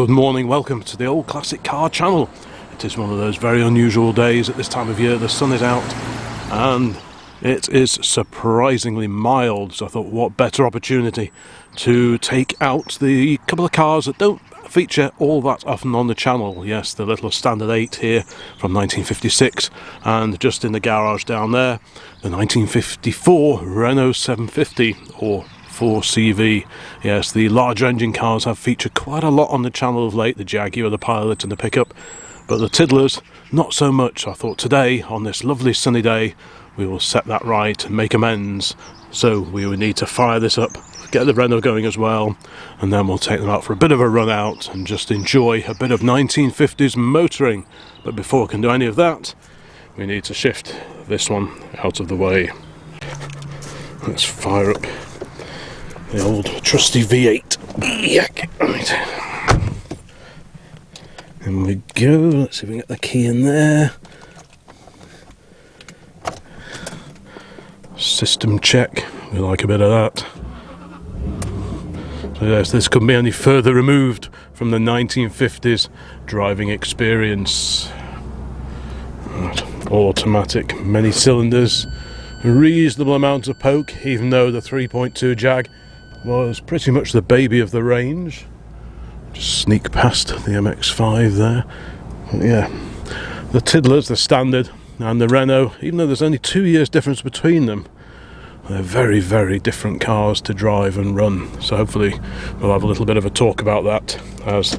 Good morning, welcome to the Old Classic Car channel. It is one of those very unusual days at this time of year. The sun is out and it is surprisingly mild, so I thought what better opportunity to take out the couple of cars that don't feature all that often on the channel. Yes, the little Standard 8 here from 1956, and just in the garage down there the 1954 Renault 750 or 4CV. Yes, the larger engine cars have featured quite a lot on the channel of late, the Jaguar, the Pilot and the pickup, but the tiddlers not so much. I thought today, on this lovely sunny day, we will set that right and make amends. So we would need to fire this up, get the Renault going as well, and then we'll take them out for a bit of a run out and just enjoy a bit of 1950s motoring. But before we can do any of that, we need to shift this one out of the way. Let's fire up the old trusty V8. Yuck. Right. In we go. Let's see if we can get the key in there. System check. We like a bit of that. So yes, this couldn't be any further removed from the 1950s driving experience. Right. Automatic, many cylinders, a reasonable amount of poke, even though the 3.2 Jag was pretty much the baby of the range. Just sneak past the MX-5 there. But yeah, the tiddlers, the Standard and the Renault, even though there's only 2 years difference between them, they're very, very different cars to drive and run. So hopefully we'll have a little bit of a talk about that as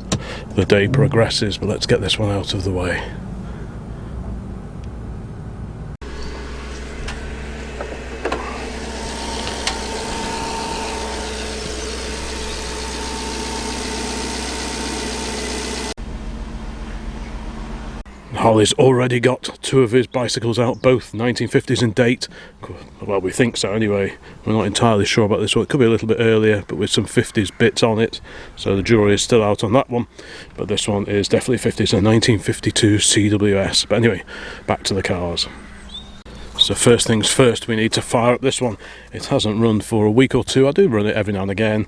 the day progresses. But let's get this one out of the way. Holly's already got two of his bicycles out, both 1950s in date. Well, we think so anyway. We're not entirely sure about this one. It could be a little bit earlier, but with some 50s bits on it. So the jury is still out on that one. But this one is definitely 50s, a 1952 CWS. But anyway, back to the cars. So first things first, we need to fire up this one. It hasn't run for a week or two. I do run it every now and again,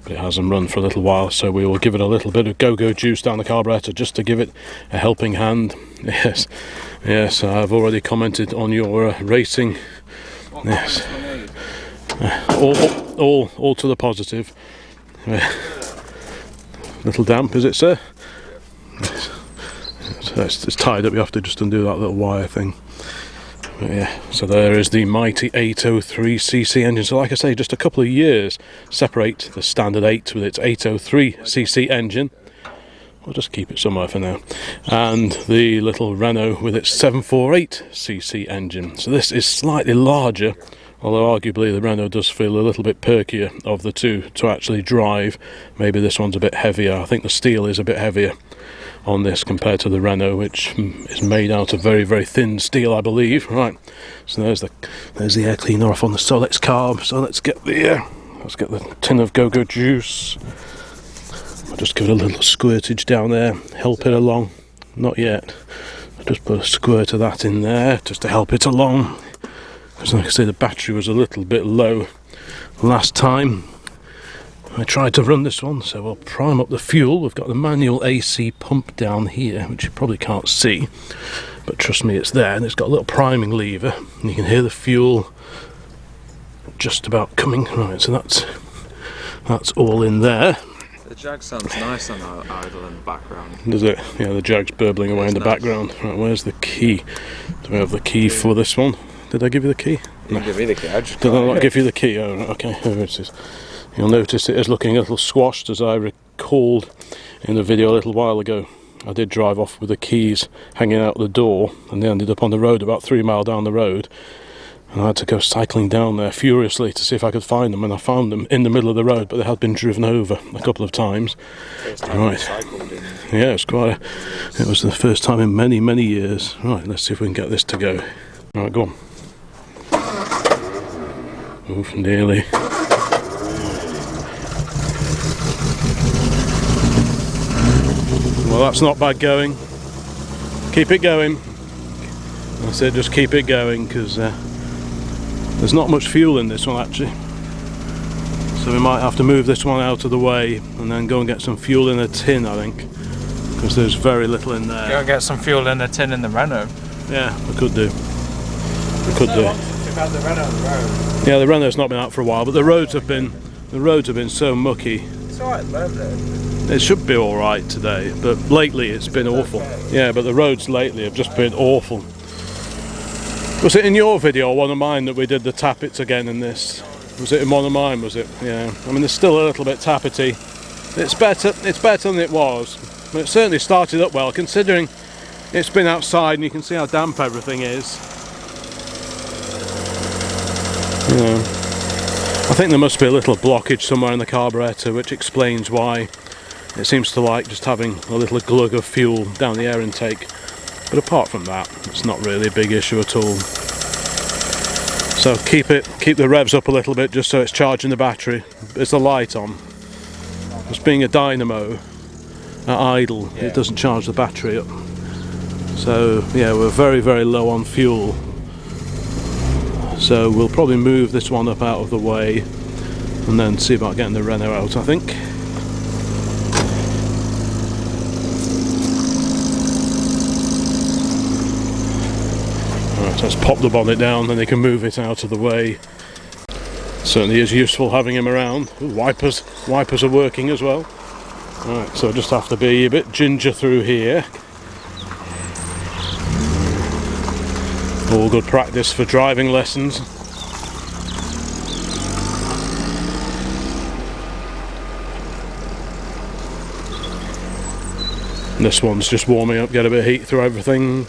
but it hasn't run for a little while, so we will give it a little bit of go-go juice down the carburetor just to give it a helping hand. Yes, I've already commented on your racing. Yes, all to the positive. Little damp, is it, sir? Yes. It's tied up. You have to just undo that little wire thing. But yeah, so there is the mighty 803cc engine. So like I say, just a couple of years separate the Standard 8 with its 803cc engine. We'll just keep it somewhere for now. And the little Renault with its 748cc engine. So this is slightly larger, although arguably the Renault does feel a little bit perkier of the two to actually drive. Maybe this one's a bit heavier. I think the steel is a bit heavier on this compared to the Renault, which is made out of very, very thin steel, I believe. Right, so there's the air cleaner off on the Solex carb. So let's get the tin of go-go juice. I'll just give it a little squirtage down there, help it along. Not yet. I'll just put a squirt of that in there just to help it along. Because like I say, the battery was a little bit low last time I tried to run this one, so we'll prime up the fuel. We've got the manual AC pump down here, which you probably can't see, but trust me, it's there, and it's got a little priming lever, and you can hear the fuel just about coming. Right, so that's all in there. The Jag sounds nice on idle in the background. Does it? Yeah, the Jag's burbling away in the background. Right, where's the key? Do we have the key for this one? Did I give you the key? You didn't give me the key. Did I not give you the key? Oh, right, okay. Here it is. You'll notice it is looking a little squashed, as I recalled in the video a little while ago. I did drive off with the keys hanging out the door, and they ended up on the road about 3 miles down the road, and I had to go cycling down there furiously to see if I could find them, and I found them in the middle of the road, but they had been driven over a couple of times. Right. Yeah, it was the first time in many, many years. Right, let's see if we can get this to go. Right, go on. Oof, nearly. Well, that's not bad going. Keep it going. I said just keep it going, because there's not much fuel in this one actually. So we might have to move this one out of the way and then go and get some fuel in a tin, I think, because there's very little in there. Go and get some fuel in a tin in the Renault. Yeah, we could do. We could do. We've had the Renault on the road. Yeah, the Renault's not been out for a while, but the roads have been so mucky. It's alright at the moment. It should be all right today, but lately it's been awful. okay. Yeah, but the roads lately have just been awful. Was it in your video or one of mine that we did the tappets again in this? Was it in one of mine, was it? Yeah. I mean, there's still a little bit tappety. It's better than it was. But it certainly started up well, considering it's been outside and you can see how damp everything is. Yeah. I think there must be a little blockage somewhere in the carburettor, which explains why it seems to like just having a little glug of fuel down the air intake. But apart from that, it's not really a big issue at all. So keep the revs up a little bit just so it's charging the battery. Is the light on? Just being a dynamo at idle, Yeah. it doesn't charge the battery up. So yeah, we're very, very low on fuel. So we'll probably move this one up out of the way and then see about getting the Renault out, I think. Right, let's pop the bonnet down, then they can move it out of the way. Certainly is useful having him around. Ooh, wipers are working as well. Right, so I just have to be a bit ginger through here. All good practice for driving lessons. This one's just warming up, get a bit of heat through everything.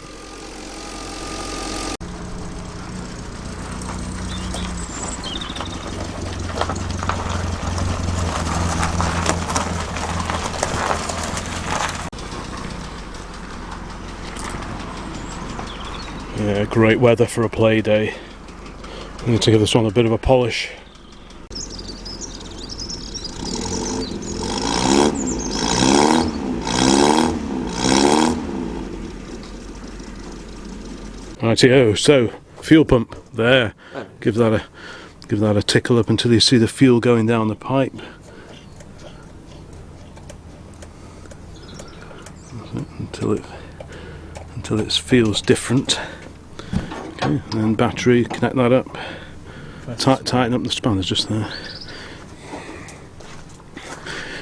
Yeah, great weather for a play day. I need to give this one a bit of a polish. Rightio, so fuel pump there. Give that a tickle up until you see the fuel going down the pipe. Until it feels different. Okay, and then battery, connect that up. Tighten up the spanners just there.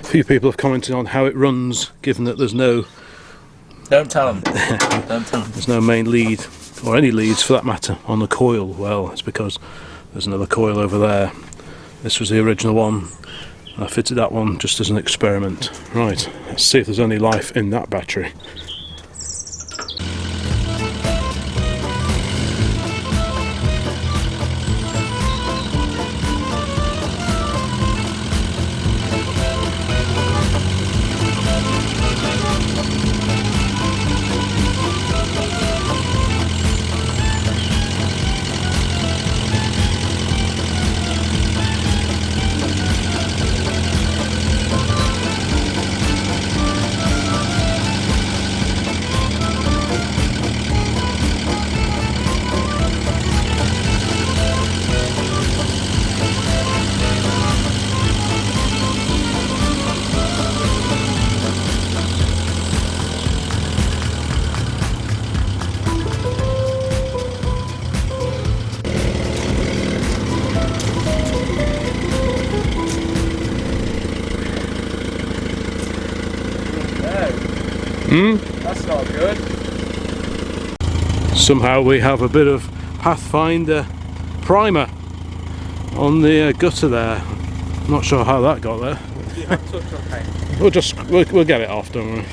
A few people have commented on how it runs, given that there's no Don't tell them. Don't tell them. there's no main lead, or any leads for that matter, on the coil. Well, it's because there's another coil over there. This was the original one. I fitted that one just as an experiment. Right, let's see if there's any life in that battery. That's not good. Somehow we have a bit of Pathfinder primer on the gutter there. Not sure how that got there. Do you have touch on paint? We'll get it off, don't we?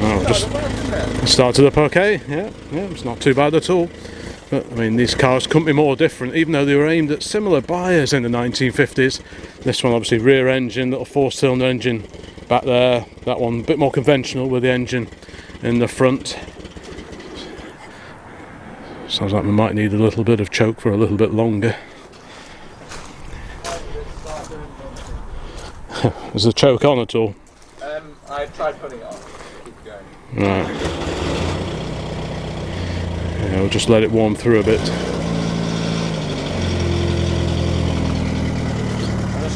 Oh, just started up okay. Yeah, it's not too bad at all. But I mean, these cars couldn't be more different, even though they were aimed at similar buyers in the 1950s. This one obviously rear engine, little 4-cylinder engine back there. That one a bit more conventional with the engine in the front. Sounds like we might need a little bit of choke for a little bit longer. Is the choke on at all? I tried putting it on. Keep going. Right. Yeah, we'll just let it warm through a bit.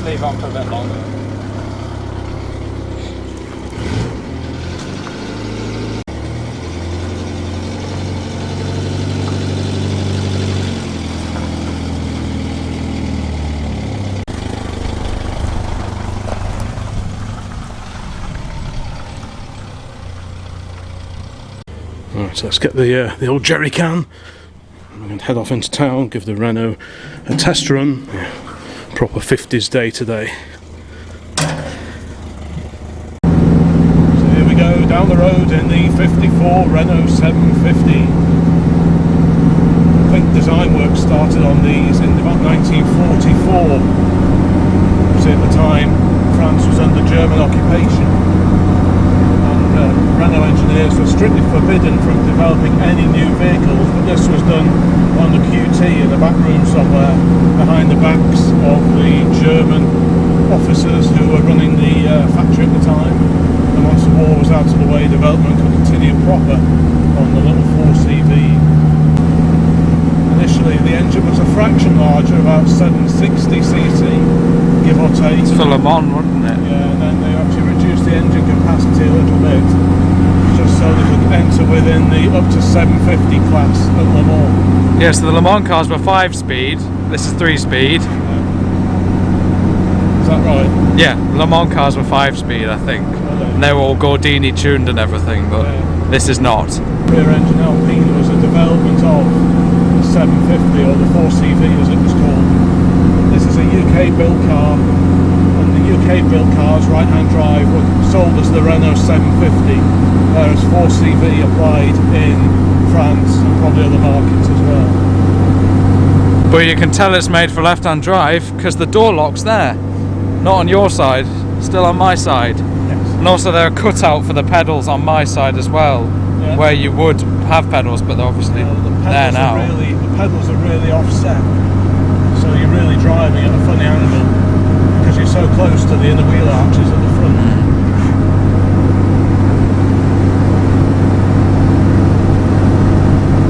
leave it on for a bit longer. Right, so let's get the old jerry can. We're going to head off into town, give the Renault a test run. Yeah, proper 50s day today. So here we go, down the road in the 54 Renault 750. I think design work started on these in about 1944. So at the time, France was under German occupation. Renault engineers were strictly forbidden from developing any new vehicles, but this was done on the QT in the back room somewhere behind the backs of the German officers who were running the factory at the time. And once the war was out of the way, development could continue proper on the little 4CV. Initially the engine was a fraction larger, about 760cc, give or take. It's for Le Mans, wasn't it? Yeah, and then they actually reduced the engine capacity a little bit, just so they could enter within the up to 750 class at Le Mans. Yeah, so the Le Mans cars were 5-speed, this is 3-speed. Is that right? Yeah, Le Mans cars were 5-speed, I think. Really? And they were all Gordini tuned and everything, but this is not. Rear engine Alpine was a development of the 750, or the 4CV as it was called. This is a UK built car, and the UK built cars, right hand drive, were sold as the Renault 750, whereas 4CV applied in France and probably other markets as well. But you can tell it's made for left-hand drive because the door lock's there. Not on your side, still on my side. Yes. And also they're cut out for the pedals on my side as well, where you would have pedals, but they're obviously there now. The pedals are really offset, so you're really driving at a funny angle because you're so close to the inner wheel arches at the front.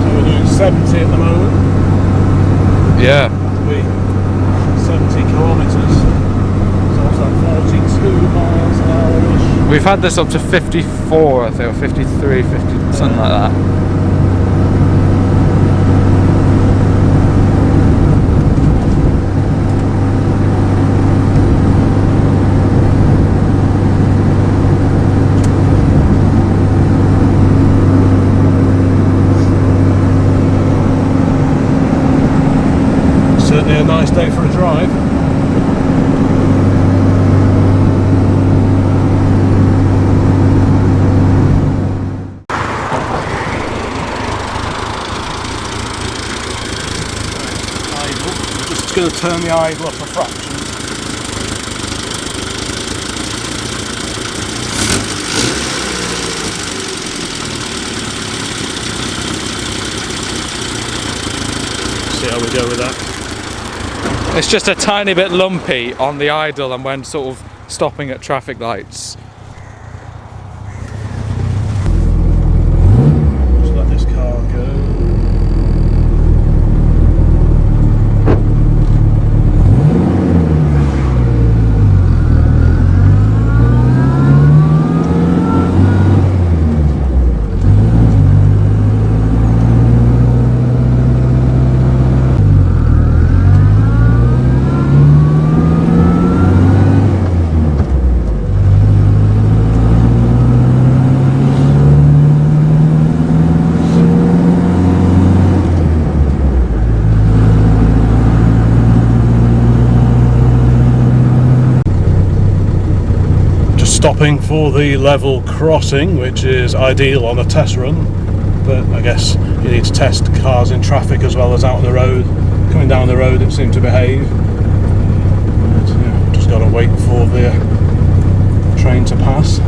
So we're doing 70 at the moment. Yeah. We 70 kilometres. So what's that, 42 miles an hour-ish? We've had this up to 54, I think, or 53, 50, something like that. Certainly a nice day for a drive. Just going to turn the idle up a fraction. See how we go with that. It's just a tiny bit lumpy on the idle and when sort of stopping at traffic lights. Just let this car go. Stopping for the level crossing, which is ideal on a test run, but I guess you need to test cars in traffic as well as out on the road. Coming down the road it seemed to behave. But, yeah, just got to wait for the train to pass.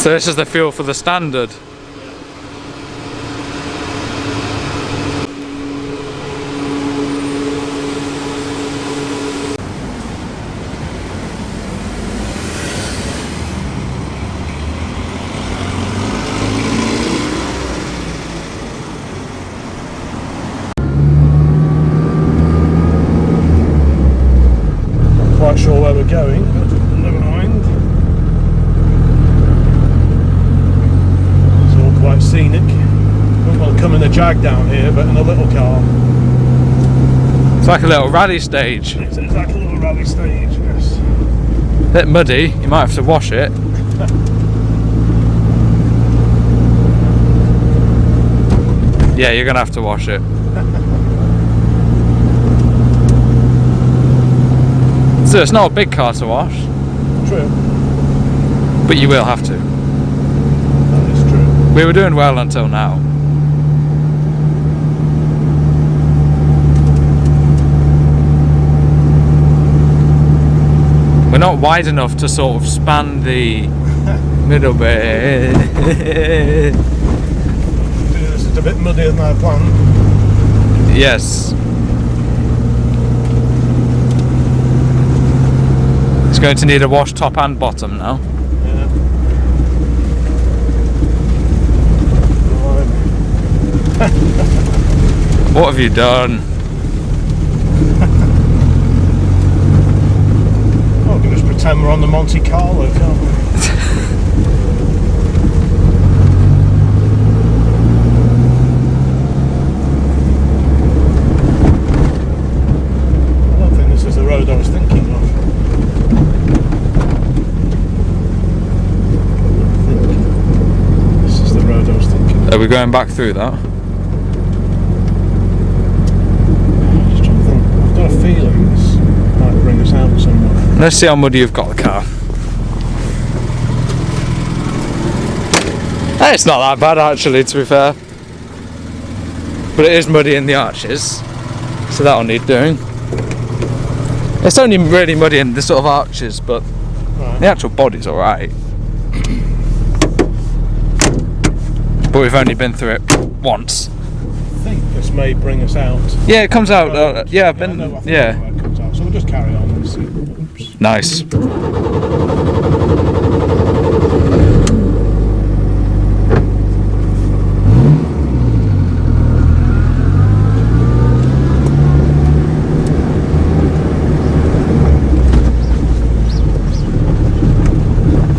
So this is the fuel for the Standard. Quite sure where we're going, but never mind. It's all quite scenic. Wouldn't want to come in a Jag down here, but in a little car. It's like a little rally stage. It's like a little rally stage, yes. Bit muddy, you might have to wash it. Yeah, you're gonna have to wash it. So it's not a big car to wash. True. But you will have to. That is true. We were doing well until now. We're not wide enough to sort of span the middle bit. This is a bit muddier than I planned. Yes. It's going to need a wash top and bottom now. Yeah. What have you done? Oh, we can just pretend we're on the Monte Carlo, can't we? I don't think this is the road I was thinking of. This is the road I was thinking of. Are we going back through that? Just trying to think. I've got a feeling this might bring us out somewhere. Let's see how muddy you've got the car. It's not that bad actually, to be fair. But it is muddy in the arches, so that'll need doing. It's only really muddy in the sort of arches, but Right. the actual body's alright. But we've only been through it once. I think this may bring us out. Yeah, it comes out. Yeah, I've I been. know, I think Yeah, I know where it comes out. So we'll just carry on and see. Oops. nice.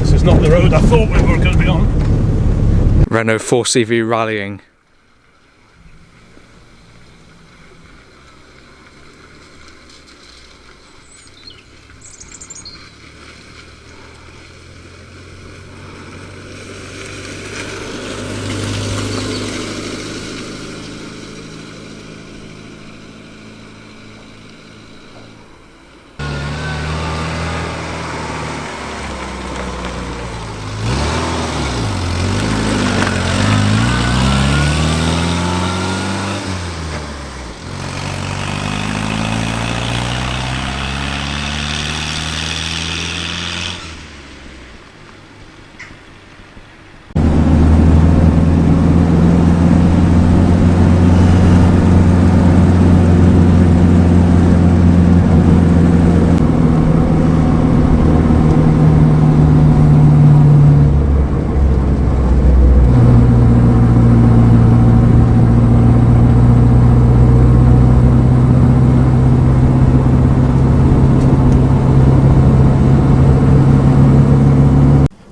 This is not the road I thought we were going to be on. Renault 4CV rallying.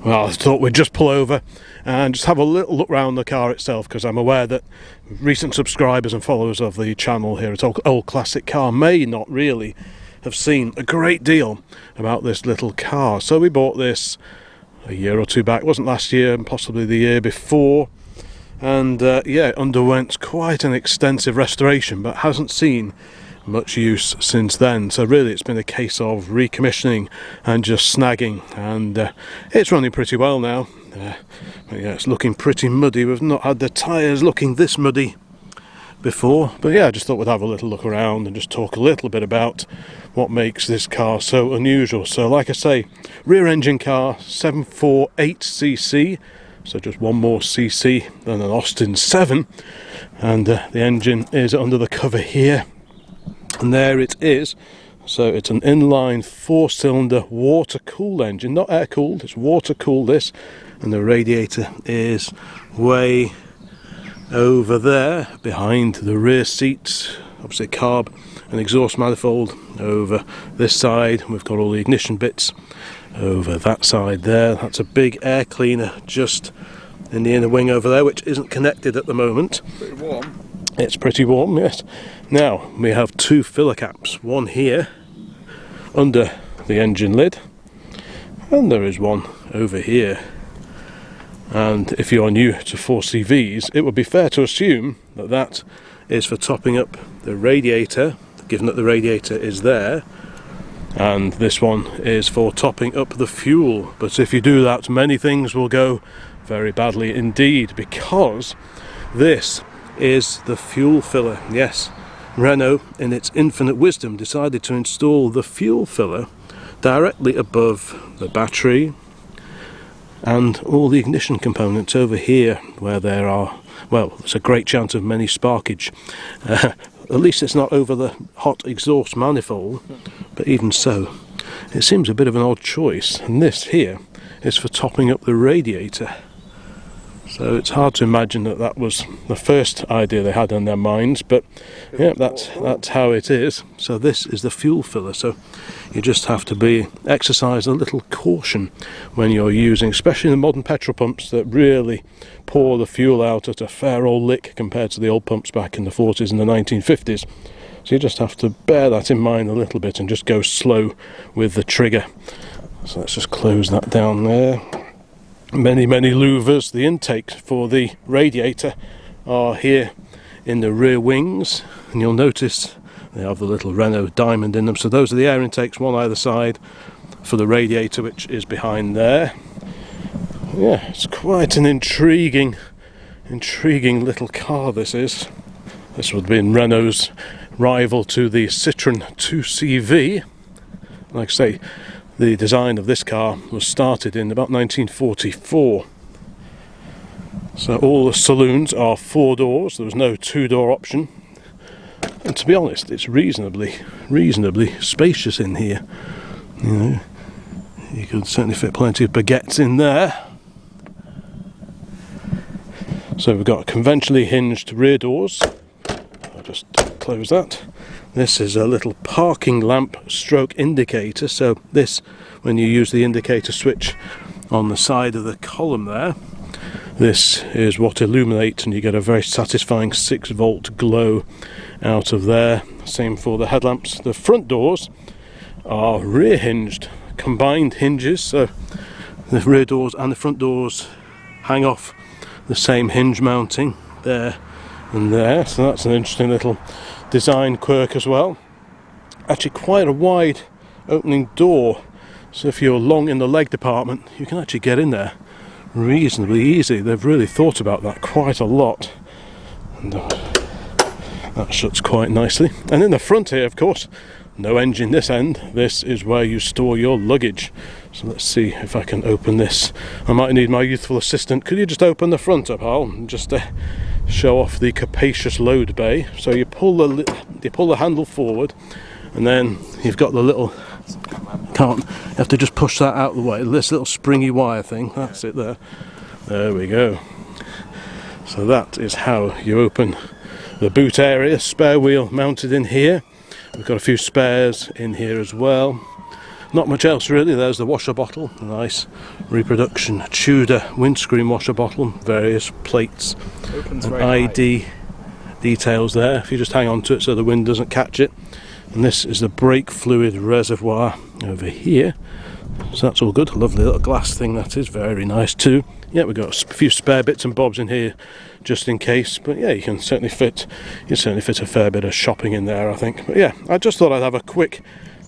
Well, I thought we'd just pull over and just have a little look around the car itself, because I'm aware that recent subscribers and followers of the channel here at Old Classic Car may not really have seen a great deal about this little car. So we bought this a year or two back. It wasn't last year, and possibly the year before, and yeah, it underwent quite an extensive restoration but hasn't seen much use since then. So really it's been a case of recommissioning and just snagging, and it's running pretty well now. But yeah, it's looking pretty muddy. We've not had the tyres looking this muddy before, but yeah, I just thought we'd have a little look around and just talk a little bit about what makes this car so unusual. So like I say, rear engine car, 748cc, so just one more cc than an Austin 7, and the engine is under the cover here, and there it is. So it's an inline 4-cylinder water-cooled engine, not air-cooled, it's water-cooled this, and the radiator is way over there behind the rear seats, obviously carb and exhaust manifold over this side. We've got all the ignition bits over that side there. That's a big air cleaner just in the inner wing over there, which isn't connected at the moment. Pretty warm. It's pretty warm, yes. Now we have 2 filler caps, one here under the engine lid, and there is one over here. And if you're new to 4CVs, it would be fair to assume that that is for topping up the radiator, given that the radiator is there, and this one is for topping up the fuel. But if you do that, many things will go very badly indeed, because this is the fuel filler. Yes, Renault, in its infinite wisdom, decided to install the fuel filler directly above the battery and all the ignition components over here, where there are, well, there's a great chance of many sparkage. At least it's not over the hot exhaust manifold, but even so, it seems a bit of an odd choice. And this here is for topping up the radiator. So it's hard to imagine that that was the first idea they had in their minds, but yeah, that's how it is. So this is the fuel filler, so you just have to exercise a little caution when you're using, especially the modern petrol pumps that really pour the fuel out at a fair old lick compared to the old pumps back in the 40s and the 1950s. So you just have to bear that in mind a little bit and just go slow with the trigger. So let's just close that down there. Many louvers. The intakes for the radiator are here in the rear wings, and you'll notice they have the little Renault diamond in them. So those are the air intakes, one either side for the radiator, which is behind there. Yeah, it's quite an intriguing little car this is. This would have been Renault's rival to the Citroën 2CV. Like I say, the design of this car was started in about 1944. So all the saloons are 4 doors, there was no 2-door option. And to be honest, it's reasonably spacious in here. You know, you could certainly fit plenty of baguettes in there. So we've got conventionally hinged rear doors. I'll just close that. This is a little parking lamp stroke indicator, so this, when you use the indicator switch on the side of the column there, this is what illuminates, and you get a very satisfying 6-volt glow out of there. Same for the headlamps. The front doors are rear hinged, combined hinges, so the rear doors and the front doors hang off the same hinge mounting there and there, so that's an interesting little design quirk as well. Actually quite a wide opening door, so if you're long in the leg department you can actually get in there reasonably easy. They've really thought about that quite a lot, and that shuts quite nicely. And in the front here, of course, no engine this end. This is where you store your luggage. So let's see if I can open this. I might need my youthful assistant. Could you just open the front up, Al, and just show off the capacious load bay? So you pull the handle forward, and then you've got the little, you have to just push that out of the way, this little springy wire thing. That's it there. There we go. So that is how you open the boot area. Spare wheel mounted in here. We've got a few spares in here as well. Not much else really. There's the washer bottle, a nice reproduction Tudor windscreen washer bottle, various plates and ID details there. If you just hang on to it so the wind doesn't catch it. And this is the brake fluid reservoir over here. So that's all good. Lovely little glass thing that is, very nice too. Yeah, we've got a few spare bits and bobs in here just in case, but yeah, you can certainly fit a fair bit of shopping in there, I think. But yeah, I just thought I'd have a quick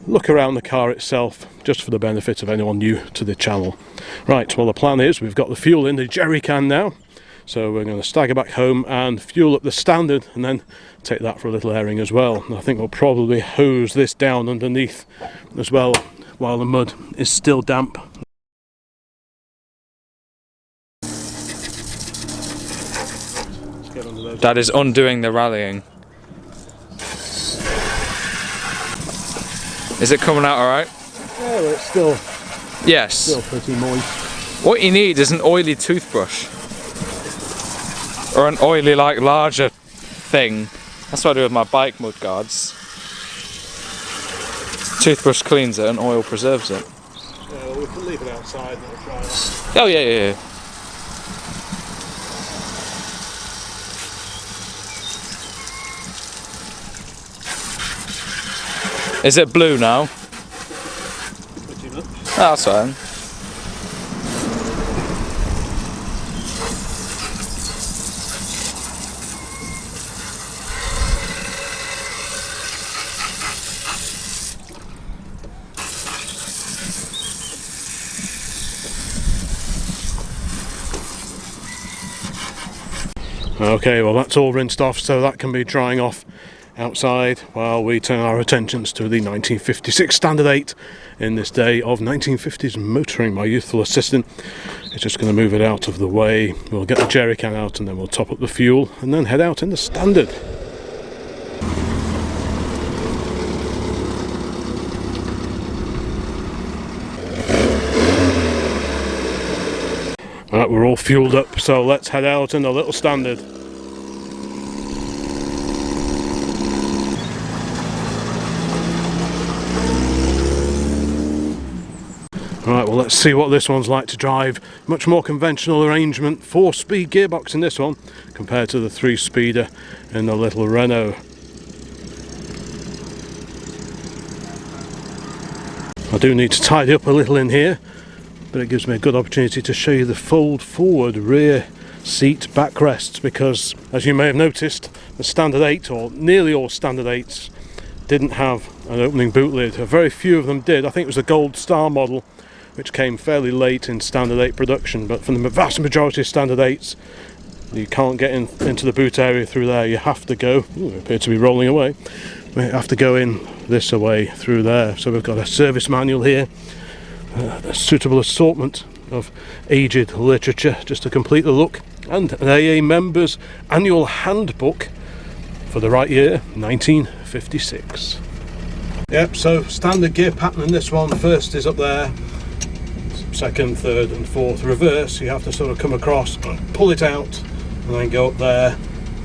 look around the car itself, just for the benefit of anyone new to the channel. Right, well the plan is we've got the fuel in the jerry can now, So we're going to stagger back home and fuel up the Standard, and then take that for a little airing as well. And I think we'll probably hose this down underneath as well while the mud is still damp. Let's get under those. That is undoing the rallying. Is it coming out alright? Yeah, well, it's still Yes. pretty moist. What you need is an oily toothbrush. Or an oily, like, larger thing. That's what I do with my bike mud guards. Toothbrush cleans it and oil preserves it. Well, we can leave it outside and it'll dry off. Oh yeah, yeah, yeah. Is it blue now? Pretty much. Oh, that's fine. Okay, well that's all rinsed off, so that can be drying off outside while we turn our attentions to the 1956 Standard 8 in this day of 1950s motoring. My youthful assistant is just going to move it out of the way. We'll get the jerry can out and then we'll top up the fuel and then head out in the Standard. Alright, we're all fueled up, so let's head out in the little Standard. Alright, well let's see what this one's like to drive. Much more conventional arrangement, 4-speed gearbox in this one compared to the 3-speeder in the little Renault. I do need to tidy up a little in here, but it gives me a good opportunity to show you the fold forward rear seat backrests, because as you may have noticed, the Standard 8, or nearly all Standard 8s, didn't have an opening boot lid. A very few of them did. I think it was the Gold Star model which came fairly late in Standard 8 production, but for the vast majority of Standard 8s you can't get into the boot area through there. You have to go, we appear to be rolling away, we have to go in this way through there. So we've got a service manual here, a suitable assortment of aged literature just to complete the look, and an AA members annual handbook for the right year 1956. Yep, so standard gear pattern in this one. First is up there, second, third and fourth reverse. You have to sort of come across, pull it out and then go up there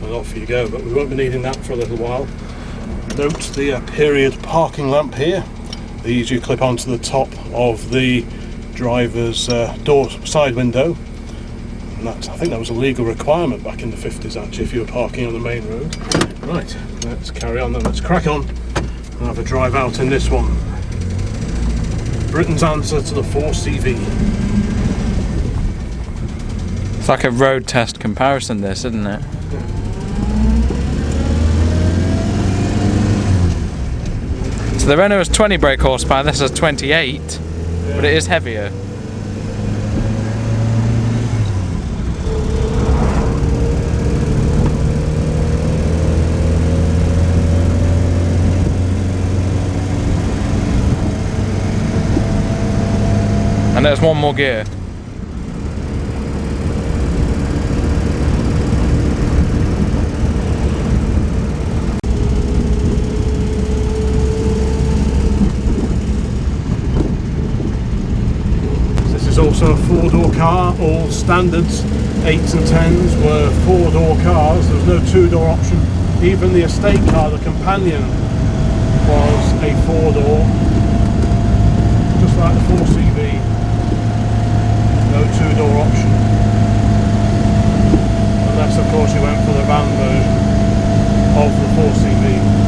and off you go, but we won't be needing that for a little while. Note the period parking lamp here. These you clip onto the top of the driver's door side window, and I think that was a legal requirement back in the 50s actually, if you were parking on the main road. Right, let's carry on then, let's crack on and have a drive out in this one. Britain's answer to the 4CV. It's like a road test comparison this, isn't it? So the Renault has 20 brake horsepower, this has 28, but it is heavier. And there's one more gear. Also a 4-door car. All standards 8s and 10s were 4-door cars. There was no 2-door option. Even the estate car, the Companion, was a 4-door, just like the 4CV. No 2-door option, unless of course you went for the van version of the 4CV.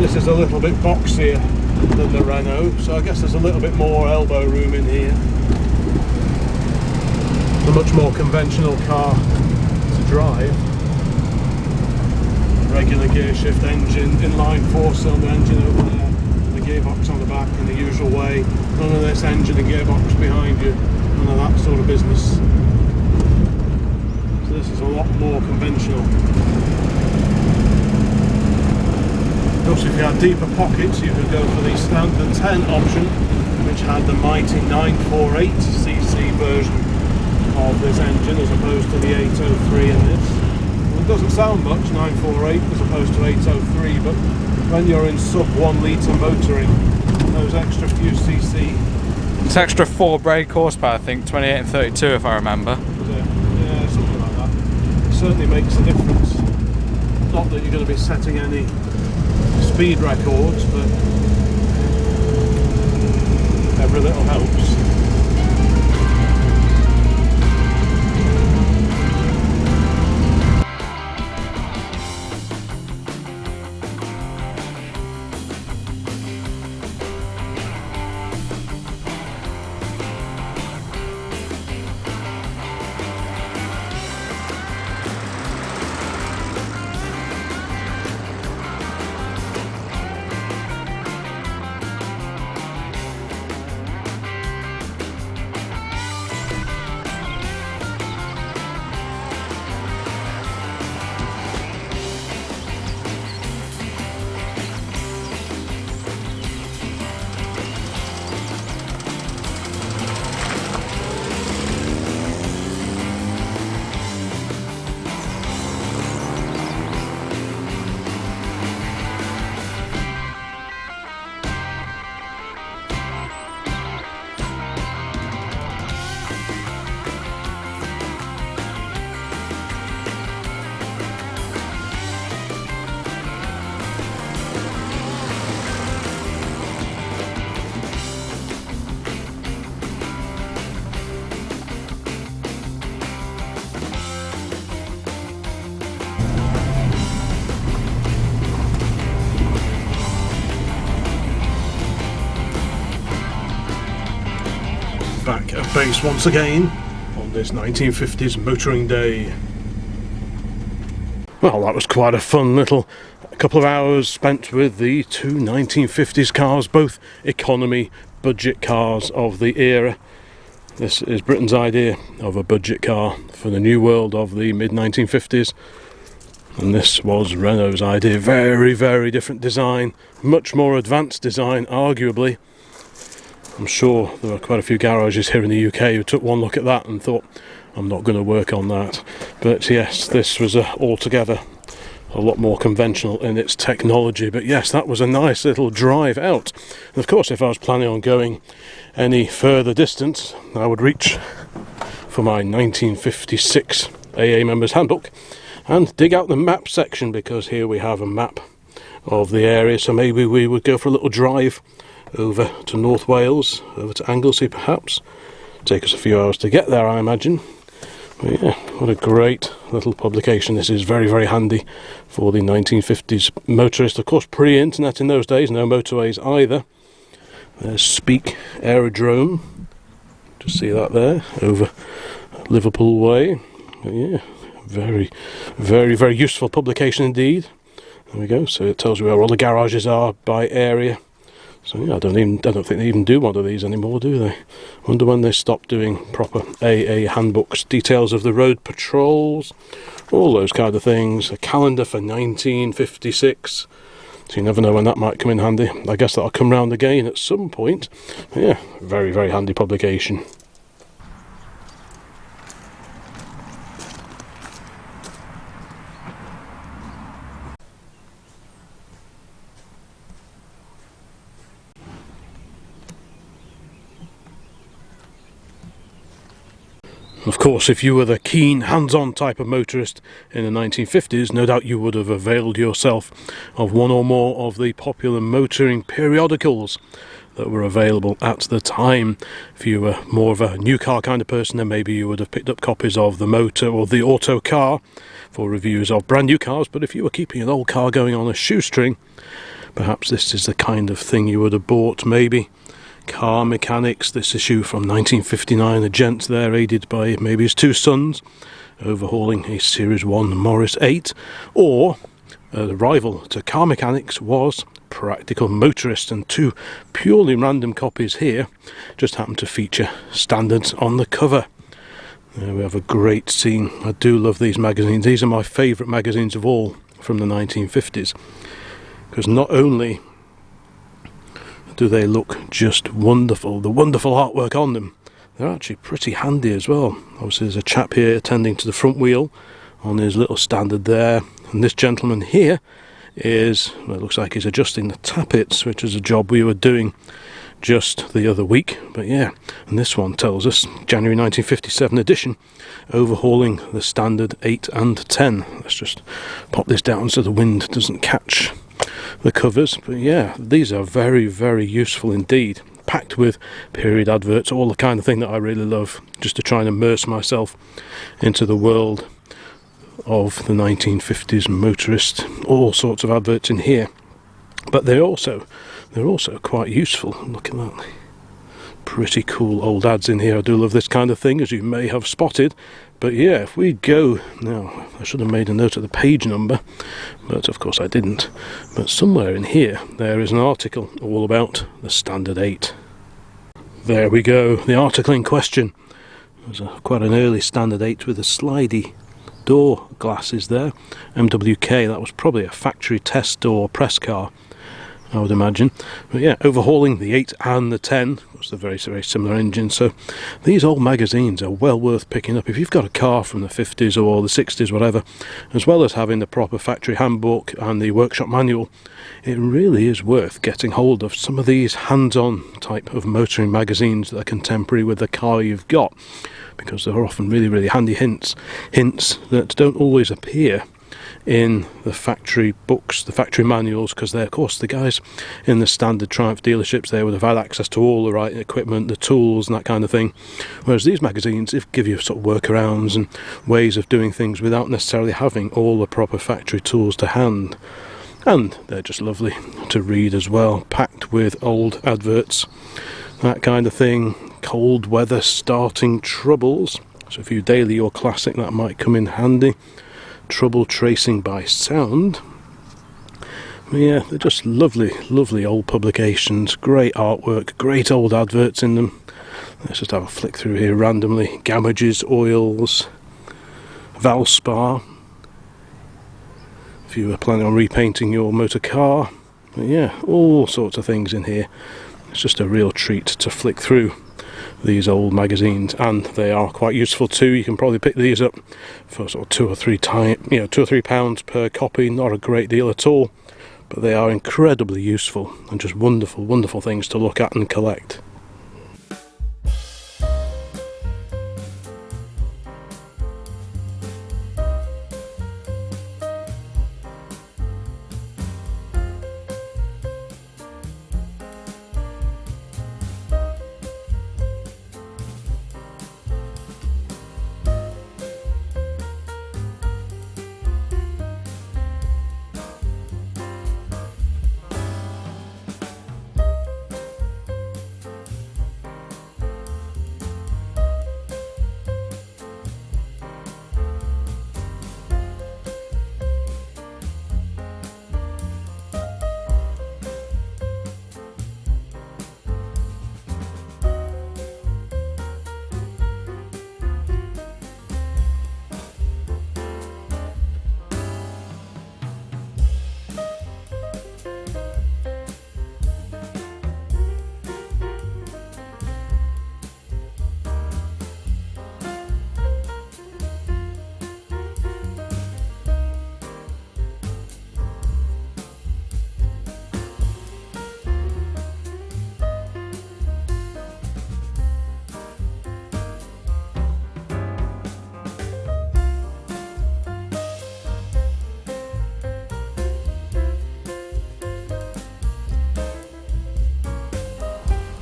This is a little bit boxier than the Renault, so I guess there's a little bit more elbow room in here. A much more conventional car to drive. Regular gear shift engine, inline 4-cylinder engine over there. The gearbox this engine and gearbox behind you, none of that sort of business. So this is a lot more conventional. Of course, if you had deeper pockets, you could go for the standard 10 option, which had the mighty 948cc version of this engine as opposed to the 803 in this. Well, it doesn't sound much, 948 as opposed to 803, but when you're in sub 1 litre motoring, those extra few cc. It's extra 4 brake horsepower, I think, 28 and 32 if I remember. Yeah, something like that. It certainly makes a difference. Not that you're going to be setting any speed records, but every little helps. Back at base once again on this 1950s motoring day. Well, that was quite a fun little couple of hours spent with the two 1950s cars, both economy budget cars of the era. This is Britain's idea of a budget car for the new world of the mid-1950s, and this was Renault's idea. Very, very different design, much more advanced design, arguably. I'm sure there were quite a few garages here in the UK who took one look at that and thought, I'm not going to work on that. But yes, this was altogether a lot more conventional in its technology. But yes, that was a nice little drive out. And of course, if I was planning on going any further distance, I would reach for my 1956 AA Members Handbook and dig out the map section, because here we have a map of the area. So maybe we would go for a little drive over to North Wales, over to Anglesey perhaps. Take us a few hours to get there, I imagine. But yeah, what a great little publication. This is very, very handy for the 1950s motorist. Of course, pre-internet in those days, no motorways either. There's Speke Aerodrome. Just see that there, over Liverpool Way. But yeah, very, very, very useful publication indeed. There we go. So it tells you where all the garages are by area. So yeah, I don't think they even do one of these anymore, do they? Wonder when they stopped doing proper AA handbooks. Details of the road patrols, all those kind of things. A calendar for 1956. So you never know when that might come in handy. I guess that'll come round again at some point. But yeah, very, very handy publication. Of course, if you were the keen, hands-on type of motorist in the 1950s, no doubt you would have availed yourself of one or more of the popular motoring periodicals that were available at the time. If you were more of a new car kind of person, then maybe you would have picked up copies of the Motor or the Auto Car for reviews of brand new cars. But if you were keeping an old car going on a shoestring, perhaps this is the kind of thing you would have bought. Maybe Car Mechanics, this issue from 1959, a gent there aided by maybe his two sons overhauling a Series 1 Morris 8, or the rival to Car Mechanics was Practical Motorist, and two purely random copies here just happen to feature standards on the cover. There we have a great scene. I do love these magazines. These are my favourite magazines of all from the 1950s, because not only do they look just wonderful, the wonderful artwork on them, they're actually pretty handy as well. Obviously there's a chap here attending to the front wheel on his little standard there, and this gentleman here is, well, it looks like he's adjusting the tappets, which is a job we were doing just the other week. But yeah, and this one tells us January 1957 edition, overhauling the standard 8 and 10. Let's just pop this down so the wind doesn't catch the covers. But yeah, these are very, very useful indeed, packed with period adverts, all the kind of thing that I really love, just to try and immerse myself into the world of the 1950s motorist. All sorts of adverts in here, but they're also quite useful. Look at that, pretty cool old ads in here. I do love this kind of thing, as you may have spotted. But yeah, if we go now, I should have made a note of the page number, but of course I didn't. But somewhere in here there is an article all about the Standard 8. There we go, the article in question. There's quite an early Standard 8 with a slidey door glasses there. MWK, that was probably a factory test door press car, I would imagine. But yeah, overhauling the 8 and the 10. It's a very, very similar engine. So these old magazines are well worth picking up if you've got a car from the 50s or the 60s, whatever. As well as having the proper factory handbook and the workshop manual, it really is worth getting hold of some of these hands-on type of motoring magazines that are contemporary with the car you've got, because they're often really, really handy hints that don't always appear in the factory books, the factory manuals, because they're, of course, the guys in the standard Triumph dealerships, they would have had access to all the right equipment, the tools and that kind of thing, whereas these magazines give you sort of workarounds and ways of doing things without necessarily having all the proper factory tools to hand. And they're just lovely to read as well, packed with old adverts, that kind of thing. Cold weather starting troubles, so if you daily or classic, that might come in handy. Trouble tracing by sound. But yeah, they're just lovely, lovely old publications, great artwork, great old adverts in them. Let's just have a flick through here randomly. Gamages, oils, Valspar, if you were planning on repainting your motor car. But yeah, all sorts of things in here. It's just a real treat to flick through these old magazines, and they are quite useful too. You can probably pick these up for sort of £2 or £3 per copy. Not a great deal at all, but they are incredibly useful and just wonderful, wonderful things to look at and collect.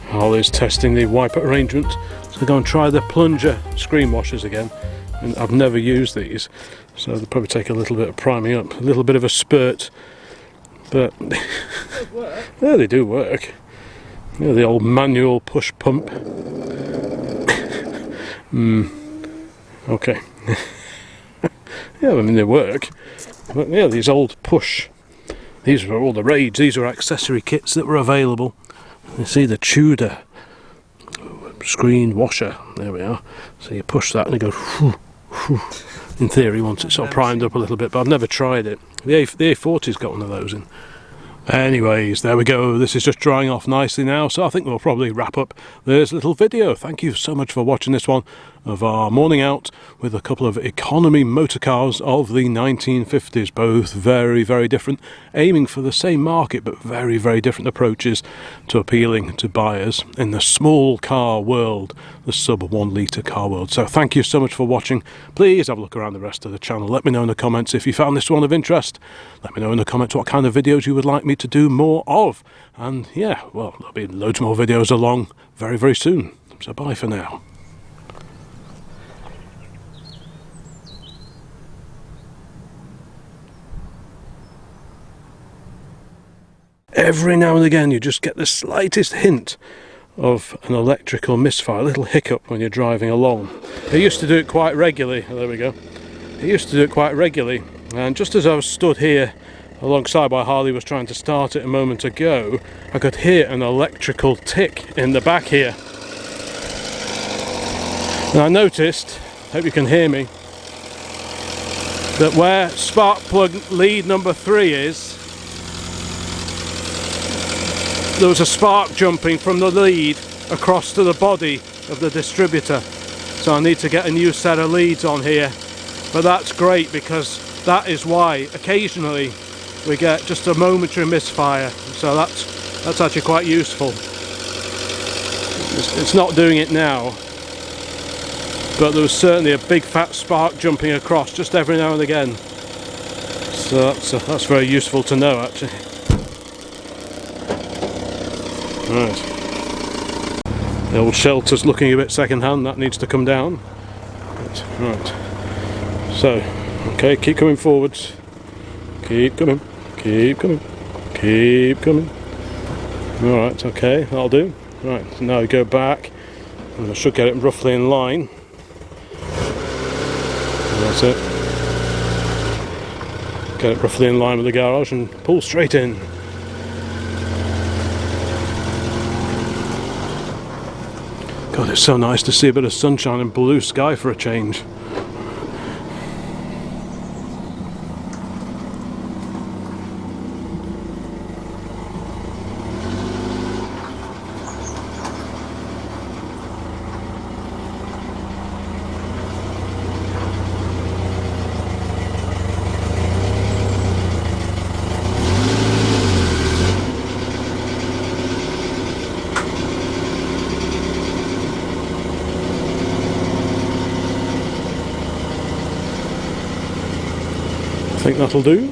Holly's testing the wiper arrangement, so go and try the plunger screen washers again. And I've never used these, so they'll probably take a little bit of priming up, a little bit of a spurt, but yeah, they do work. You know, the old manual push pump. Okay. Yeah, I mean, they work. But yeah, these old push, these were all the rage. These were accessory kits that were available. You see the Tudor screen washer, there we are. So you push that and it goes whoo, whoo. In theory, once it's sort of primed up a little bit, but I've never tried it. The A40's got one of those in. Anyways, there we go. This is just drying off nicely now, so I think we'll probably wrap up this little video. Thank you so much for watching this one of our morning out with a couple of economy motor cars of the 1950s, both very, very different, aiming for the same market, but very, very different approaches to appealing to buyers in the small car world, the sub 1 litre car world. So thank you so much for watching. Please have a look around the rest of the channel. Let me know in the comments if you found this one of interest. Let me know in the comments what kind of videos you would like me to do more of. And yeah, well, there'll be loads more videos along very, very soon. So bye for now. Every now and again you just get the slightest hint of an electrical misfire, a little hiccup when you're driving along. I used to do it quite regularly. Oh, there we go. I used to do it quite regularly, and just as I was stood here alongside while Harley was trying to start it a moment ago, I could hear an electrical tick in the back here. And I noticed, hope you can hear me, that where spark plug lead number 3 is, there was a spark jumping from the lead across to the body of the distributor. So I need to get a new set of leads on here. But that's great, because that is why occasionally we get just a momentary misfire. So that's actually quite useful. It's not doing it now, but there was certainly a big fat spark jumping across just every now and again. So that's very useful to know, actually. Right. The old shelter's looking a bit second-hand. That needs to come down. Right. So, okay, keep coming forwards. Keep coming. Keep coming. Keep coming. Alright, okay, that'll do. Right, so now we go back, and I should get it roughly in line. That's it. Get it roughly in line with the garage and pull straight in. God, it's so nice to see a bit of sunshine and blue sky for a change. I think that'll do.